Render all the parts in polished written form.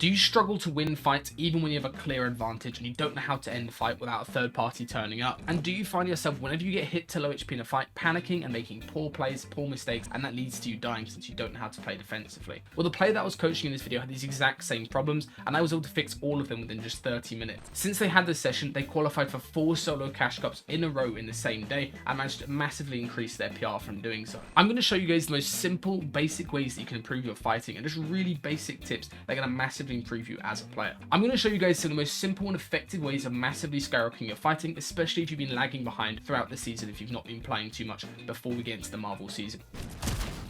Do you struggle to win fights even when you have a clear advantage and you don't know how to end the fight without a third party turning up? And do you find yourself, whenever you get hit to low HP in a fight, panicking and making poor plays, poor mistakes, and that leads to you dying since you don't know how to play defensively? Well, the player that I was coaching in this video had these exact same problems, and I was able to fix all of them within just 30 minutes. Since they had this session, they qualified for 4 solo cash cups in a row in the same day and managed to massively increase their PR from doing so. I'm going to show you guys the most simple, basic ways that you can improve your fighting and just really basic tips that are going to massively improve you as a player. I'm going to show you guys some of the most simple and effective ways of massively skyrocketing your fighting, especially if you've been lagging behind throughout the season, if you've not been playing too much before we get into the Marvel season.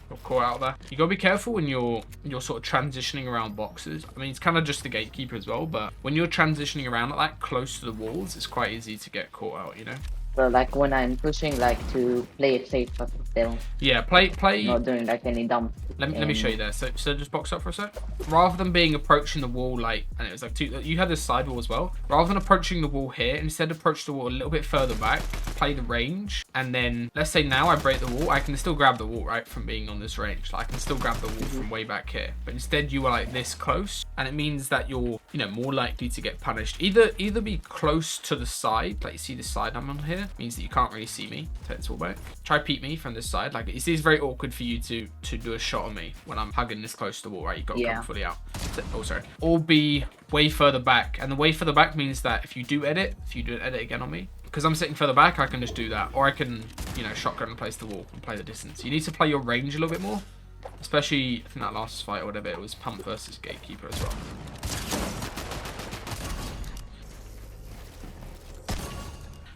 Got caught out there. You got to be careful when you're sort of transitioning around boxes. I mean, it's kind of just the gatekeeper as well, but when you're transitioning around like that close to the walls, it's quite easy to get caught out, you know? So like when I'm pushing, like to play it safe, but still. Yeah, play. Not doing like any dump. Let me show you there. So just box up for a sec. Rather than being approaching the wall like, and it was like you had this side wall as well. Rather than approaching the wall here, instead approach the wall a little bit further back. Play the range, and then let's say now I break the wall. I can still grab the wall right from being on this range. Like I can still grab the wall from way back here. But instead you are like this close, and it means that you're more likely to get punished. Either be close to the side, like you see the side I'm on here, means that you can't really see me. Take this wall back. Try peep me from this side. Like it's very awkward for you to do a shot on me when I'm hugging this close to the wall, right? You've got to come fully out. Oh, sorry. Or be way further back. And the way further back means that if you do an edit again on me, because I'm sitting further back, I can just do that. Or I can, shotgun and place the wall and play the distance. You need to play your range a little bit more. Especially, I think that last fight or whatever, it was Pump versus Gatekeeper as well.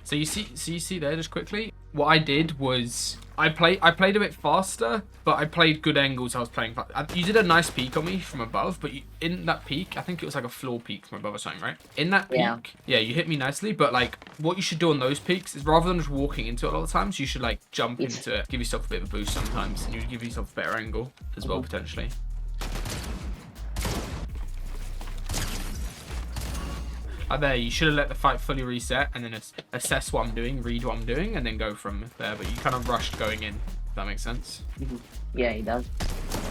So you see there just quickly, what I did was I played a bit faster, but I played good angles. I was playing fast. You did a nice peek on me from above, but in that peek, I think it was like a floor peek from above or something, right? In that peek, yeah, you hit me nicely, but like what you should do on those peeks is rather than just walking into it a lot of times, you should like jump into it, give yourself a bit of a boost sometimes, and you give yourself a better angle as well potentially. There, you should have let the fight fully reset and then assess what I'm doing, read what I'm doing, and then go from there. But you kind of rushed going in, if that makes sense. Yeah, it does.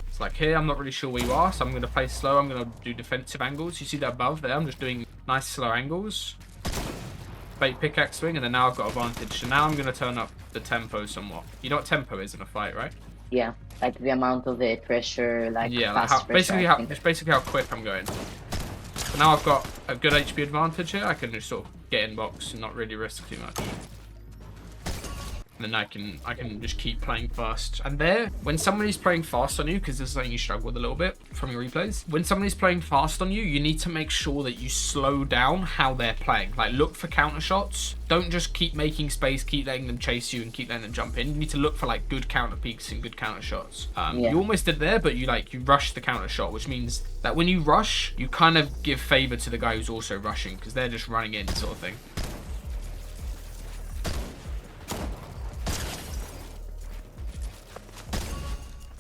It's like here, I'm not really sure where you are, so I'm going to play slow. I'm going to do defensive angles. You see that above there? I'm just doing nice slow angles. Bait pickaxe swing, and then now I've got advantage. So now I'm going to turn up the tempo somewhat. You know what tempo is in a fight, right? Yeah, like the amount of the pressure, like basically how quick I'm going. So now I've got a good HP advantage here. I can just sort of get in box and not really risk too much. And then I can just keep playing fast. And there, when somebody's playing fast on you, because this is something you struggle with a little bit from your replays, when somebody's playing fast on you, you need to make sure that you slow down how they're playing. Like look for counter shots. Don't just keep making space, keep letting them chase you and keep letting them jump in. You need to look for like good counter peeks and good counter shots. You almost did there, but you rushed the counter shot, which means that when you rush, you kind of give favor to the guy who's also rushing because they're just running in sort of thing.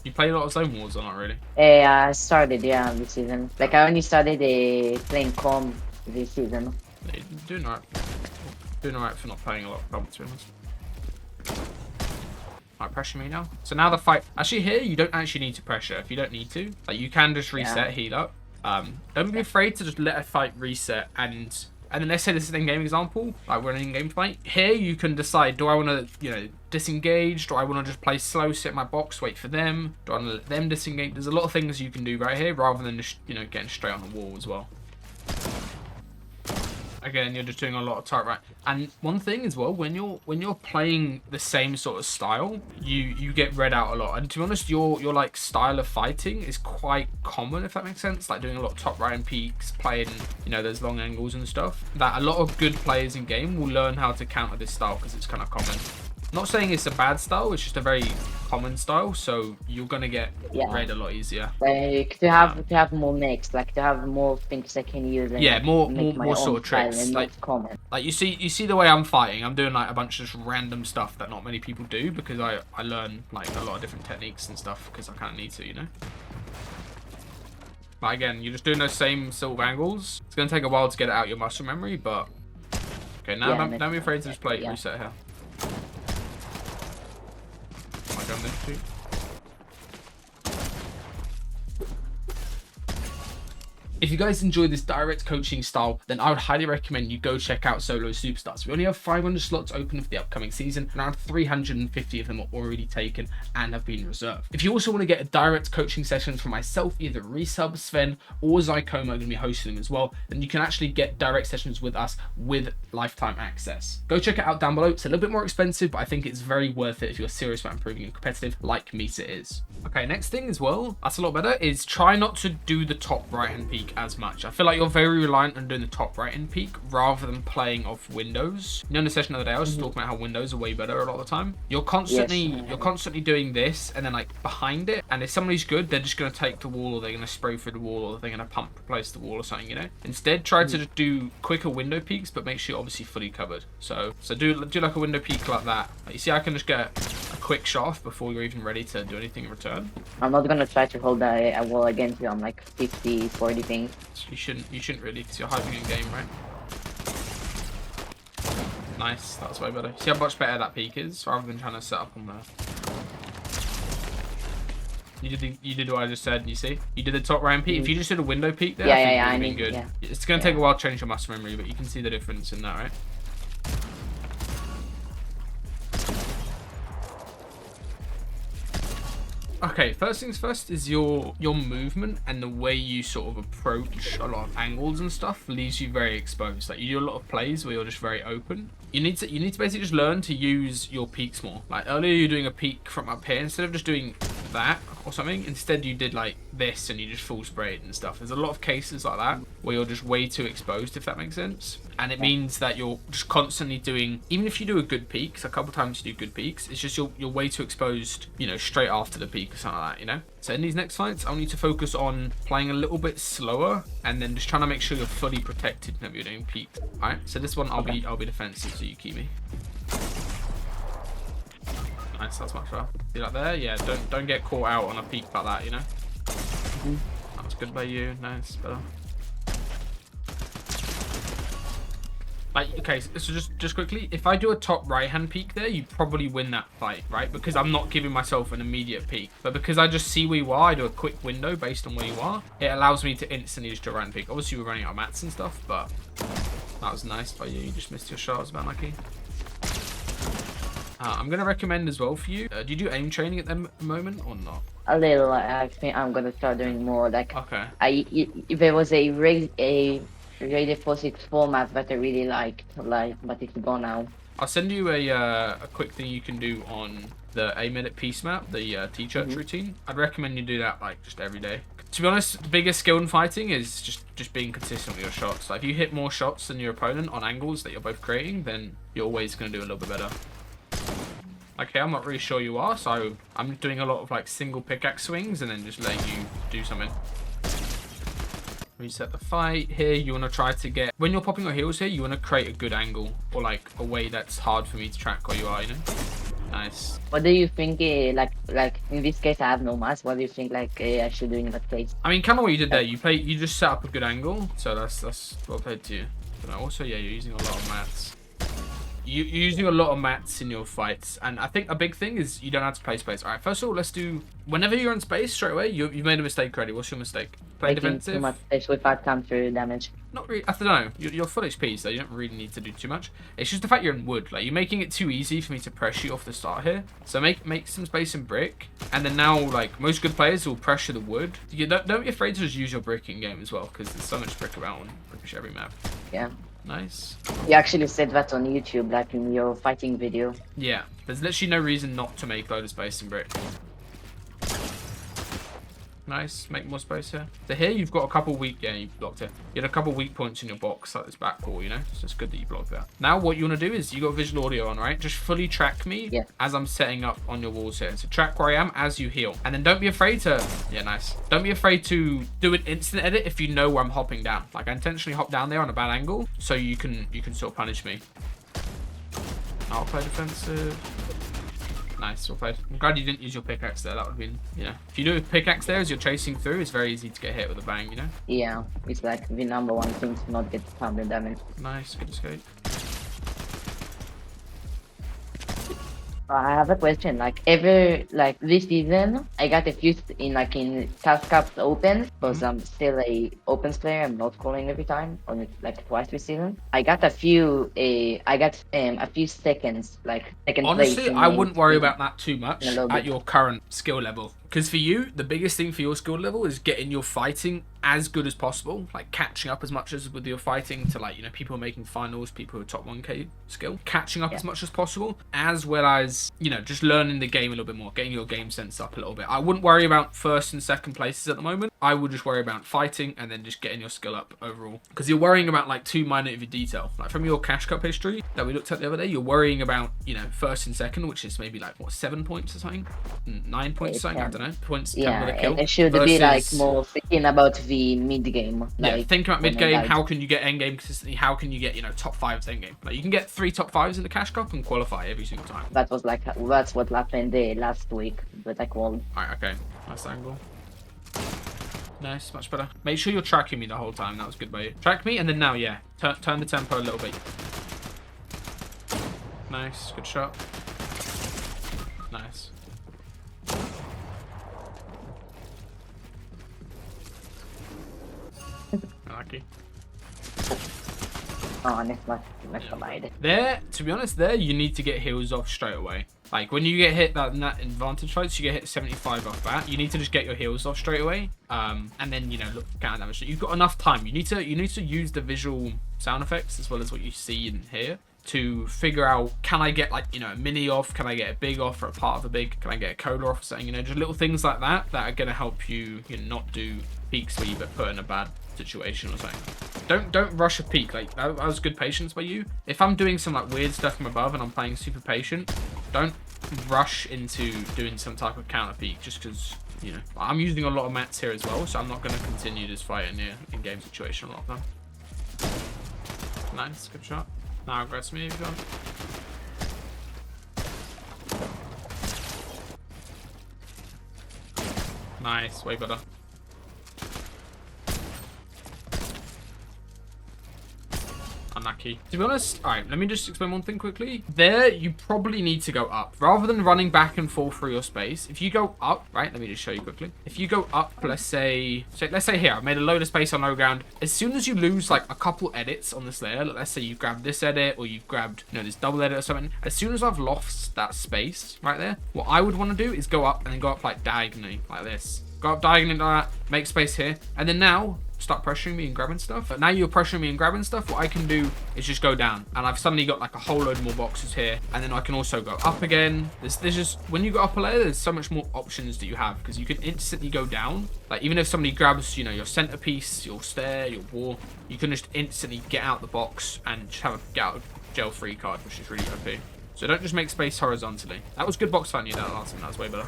You play a lot of zone wars or not really? I started, this season. Like I only started playing com this season. Yeah, you're doing alright for not playing a lot of com, to be honest. Alright, pressure me now. So now the fight. Actually here you don't actually need to pressure if you don't need to. Like you can just reset, heal up. Don't be afraid to just let a fight reset and then let's say this is an in-game example, like we're in an in-game fight. Here you can decide, do I want to, disengage? Do I want to just play slow, sit in my box, wait for them? Do I want to let them disengage? There's a lot of things you can do right here rather than just, getting straight on the wall as well. Again, you're just doing a lot of tight right. And one thing as well, when you're playing the same sort of style, you get read out a lot. And to be honest, your like style of fighting is quite common, if that makes sense. Like doing a lot of top right and peaks, playing those long angles and stuff. That a lot of good players in game will learn how to counter this style because it's kind of common. Not saying it's a bad style, it's just a very common style, so you're gonna get read a lot easier. Like to have more mix, like to have more things I can use. And more sort of tricks. Like you see the way I'm fighting. I'm doing like a bunch of just random stuff that not many people do because I learn like a lot of different techniques and stuff because I kind of need to, But again, you're just doing those same sort of angles. It's gonna take a while to get it out your muscle memory, but okay. Now don't be afraid to just play reset here. Gun this too. If you guys enjoy this direct coaching style, then I would highly recommend you go check out Solo Superstars. We only have 500 slots open for the upcoming season, and around 350 of them are already taken and have been reserved. If you also want to get a direct coaching sessions from myself, either Resub, Sven, or Zycoma are going to be hosting them as well, then you can actually get direct sessions with us with lifetime access. Go check it out down below. It's a little bit more expensive, but I think it's very worth it if you're serious about improving and competitive like Misa is. Okay, next thing as well, that's a lot better, is try not to do the top right hand peak as much. I feel like you're very reliant on doing the top right hand peak rather than playing off windows. You know, in the session the other day I was talking about how windows are way better a lot of the time. You're constantly doing this and then like behind it, and if somebody's good, they're just going to take the wall, or they're going to spray through the wall, or they're going to pump replace the wall or something, you know. Instead, try to just do quicker window peaks, but make sure you're obviously fully covered. So do like a window peak like that. Like, you see, I can just get a quick shot off before you're even ready to do anything in return. I'm not gonna try to hold a wall against you. I'm like 50, 40 things. You shouldn't really, because you're hiding in game, right? Nice, that's way better. See how much better that peak is, rather than trying to set up on there. You did what I just said. You see, you did the top right peak. If you just did a window peak there, I think it would have been good. It's gonna take a while to change your muscle memory, but you can see the difference in that, right? Okay, first things first is your movement, and the way you sort of approach a lot of angles and stuff leaves you very exposed. Like, you do a lot of plays where you're just very open. You need to basically just learn to use your peaks more. Like, earlier you're doing a peak from up here, instead of just doing that or something, instead you did like this and you just full sprayed and stuff. There's a lot of cases like that where you're just way too exposed, if that makes sense. And it means that you're just constantly doing, even if you do a good peak, so a couple times you do good peaks, it's just you're way too exposed, you know, straight after the peak or something like that, you know. So in these next fights, I'll need to focus on playing a little bit slower and then just trying to make sure you're fully protected whenever you're doing peak. All right, so this one I'll be defensive, so you keep me. Nice, that's much better. See that there? Yeah, don't get caught out on a peak like that, you know. That was good by you. Nice, better. Like, okay, so just quickly, if I do a top right hand peak there, you probably win that fight, right? Because I'm not giving myself an immediate peak, but because I just see where you are, I do a quick window based on where you are, it allows me to instantly just do a right hand peak. Obviously we're running out of mats and stuff, but that was nice by you. You just missed your shot. It was about lucky. I'm going to recommend as well for you, do you do aim training at the moment or not? A little. I think I'm gonna start doing more. Like, okay. If there was a rated 4-6 format that I really liked, but it's gone now. I'll send you a quick thing you can do on the A-minute piece map, the T-church routine. I'd recommend you do that like just every day. To be honest, the biggest skill in fighting is just being consistent with your shots. Like, if you hit more shots than your opponent on angles that you're both creating, then you're always going to do a little bit better. Okay, I'm not really sure you are, so I'm doing a lot of like single pickaxe swings and then just letting you do something. Reset the fight. Here, you want to try to get, when you're popping your heals here, you want to create a good angle, or like a way that's hard for me to track where you are, you know? Nice. What do you think, like in this case I have no mask, what do you think I should do in that case? I mean, kind of what you did there, you just set up a good angle, so that's well played to you. But also, yeah, you're using a lot of mats. You're using a lot of mats in your fights, and I think a big thing is you don't have to play space. All right, first of all, let's do, whenever you're in space, straight away, you've made a mistake already. What's your mistake? Play defensive? Too much space without counter damage. Not really, I don't know. You're full HP, so you don't really need to do too much. It's just the fact you're in wood. Like, you're making it too easy for me to press you off the start here. So make some space in brick, and then now, like, most good players will pressure the wood. You don't be afraid to just use your brick in game as well, because there's so much brick around on pretty much every map. Yeah. Nice. You actually said that on YouTube, like in your fighting video. Yeah, there's literally no reason not to make a load of space in brick. Nice, make more space here. So here you've got a couple weak, yeah, you blocked it. You had a couple weak points in your box, like this back wall, you know? So it's good that you blocked that. Now what you want to do is, you got visual audio on, right? Just fully track me as I'm setting up on your walls here. So track where I am as you heal. And then don't be afraid to, yeah, nice. Don't be afraid to do an instant edit if you know where I'm hopping down. Like, I intentionally hop down there on a bad angle, so you can sort of punish me. I'll play defensive. Nice, well played. I'm glad you didn't use your pickaxe there. That would have been, you know. If you do a pickaxe there as you're chasing through, it's very easy to get hit with a bang, you know? Yeah, it's like the #1 thing to not get pounded damage. Nice, good escape. I have a question. Like this season, I got a few in Task Cups Open because I'm still a Opens player. I'm not calling every time, only like twice this season. I got a few seconds, like second place Honestly, in I in, wouldn't worry in, about that too in a much little at bit. your current skill level. Because for you, the biggest thing for your skill level is getting your fighting as good as possible, like catching up as much as with your fighting to like, you know, people who are making finals, people who are top 1k skill, catching up Yeah. as much as possible, as well as, you know, just learning the game a little bit more, getting your game sense up a little bit. I wouldn't worry about first and second places at the moment. I would just worry about fighting and then just getting your skill up overall. Because you're worrying about like too minute of a detail. Like from your Cash Cup history that we looked at the other day, you're worrying about, you know, first and second, which is maybe like what, 7 points or something, 9 points or something, I don't know, points Yeah, with a kill. and it should be like Versus, more thinking about the mid game. yeah, Like think about when mid I game. died. How can you get end game consistently? How can you get, you know, top fives end game? Like you can get 3 top fives in the Cash Cup and qualify every single time. That's what happened last week, but I called. Alright, okay, nice angle. Nice, much better. Make sure you're tracking me the whole time. That was good by you. Track me and then now, yeah, turn the tempo a little bit. Nice, good shot. Nice. Lucky. Oh, next slide. There, to be honest, there you need to get heals off straight away. Like when you get hit in that advantage fights, you get hit 75 off bat. You need to just get your heals off straight away, and then you know look counter damage. You've got enough time. You need to use the visual sound effects as well as what you see and hear to figure out, can I get like, you know, a mini off? Can I get a big off or a part of a big? Can I get a cola off or something? You know, just little things like that that are gonna help you, you know, not do peaks where you get put in a bad situation or something. Don't rush a peak. Like that was good patience by you. If I'm doing some like weird stuff from above and I'm playing super patient, don't rush into doing some type of counter peak just because, you know, I'm using a lot of mats here as well, so I'm not going to continue this fight in the in-game situation a lot of them. Nice, good shot. Now aggress me if you want. Nice, way better. Unlucky. To be honest, alright, let me just explain one thing quickly. There, you probably need to go up. Rather than running back and forth through your space, if you go up, right, let me just show you quickly. If you go up, let's say here, I've made a load of space on low ground. As soon as you lose like a couple edits on this layer, let's say you've grabbed this edit or you've grabbed, you know, this double edit or something. As soon as I've lost that space right there, what I would want to do is go up and then go up like diagonally, like this. Go up diagonally like that, make space here, and then now start pressuring me and grabbing stuff. But now you're pressuring me and grabbing stuff, what I can do is just go down, and I've suddenly got like a whole load more boxes here, and then I can also go up again. There's just, when you go up a layer, there's so much more options that you have, because you can instantly go down. Like even if somebody grabs, you know, your centerpiece, your stair, your wall, you can just instantly get out the box and just have a get out of jail free card, which is really OP. So don't just make space horizontally. That was good box fighting you that last time. That was way better.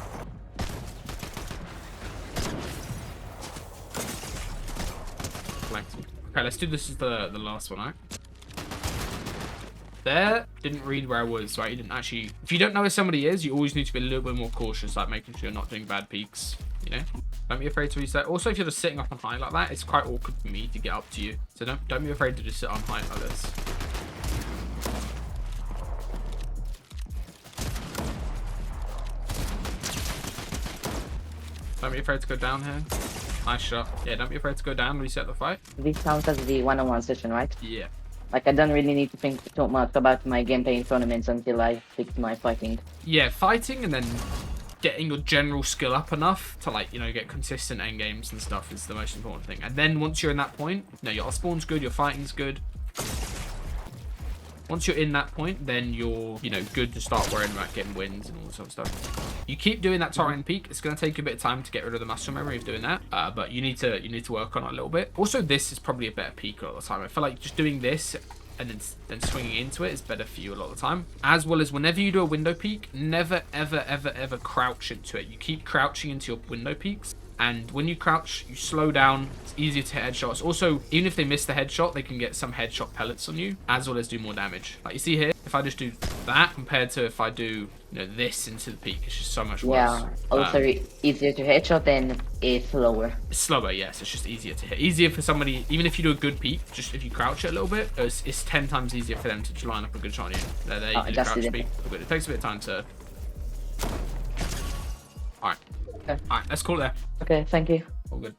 Okay, let's do this as the last one, right? There, didn't read where I was, right? You didn't actually... If you don't know where somebody is, you always need to be a little bit more cautious, like making sure you're not doing bad peaks, you know? Don't be afraid to reset. Also, if you're just sitting up on high like that, it's quite awkward for me to get up to you. So don't be afraid to just sit on high like this. Don't be afraid to go down here. Nice shot. Yeah, don't be afraid to go down, reset the fight. This counts as the one-on-one session, right? Yeah. Like I don't really need to think too much about my gameplay in tournaments until I fix my fighting. Yeah, fighting and then getting your general skill up enough to, like, you know, get consistent end games and stuff is the most important thing. And then once you're in that point, you know, your spawn's good, your fighting's good. Once you're in that point, then you're, you know, good to start worrying about getting wins and all this sort of stuff. You keep doing that top end peak. It's going to take a bit of time to get rid of the muscle memory of doing that, but you need to work on it a little bit. Also, this is probably a better peak a lot of the time. I feel like just doing this and then swinging into it is better for you a lot of the time. As well as whenever you do a window peak, never, ever, ever, ever crouch into it. You keep crouching into your window peaks. And when you crouch, you slow down. It's easier to hit headshots. Also, even if they miss the headshot, they can get some headshot pellets on you, as well as do more damage. Like you see here, if I just do that compared to if I do, you know, this into the peak, it's just so much worse. Yeah, also easier to headshot and it's slower. It's slower, yes. It's just easier to hit. Easier for somebody, even if you do a good peak, just if you crouch it a little bit, it's 10 times easier for them to line up a good shot on you. There, you can crouch peak. But it takes a bit of time to All right. Okay. All right. Let's call it there. Okay, thank you. All good.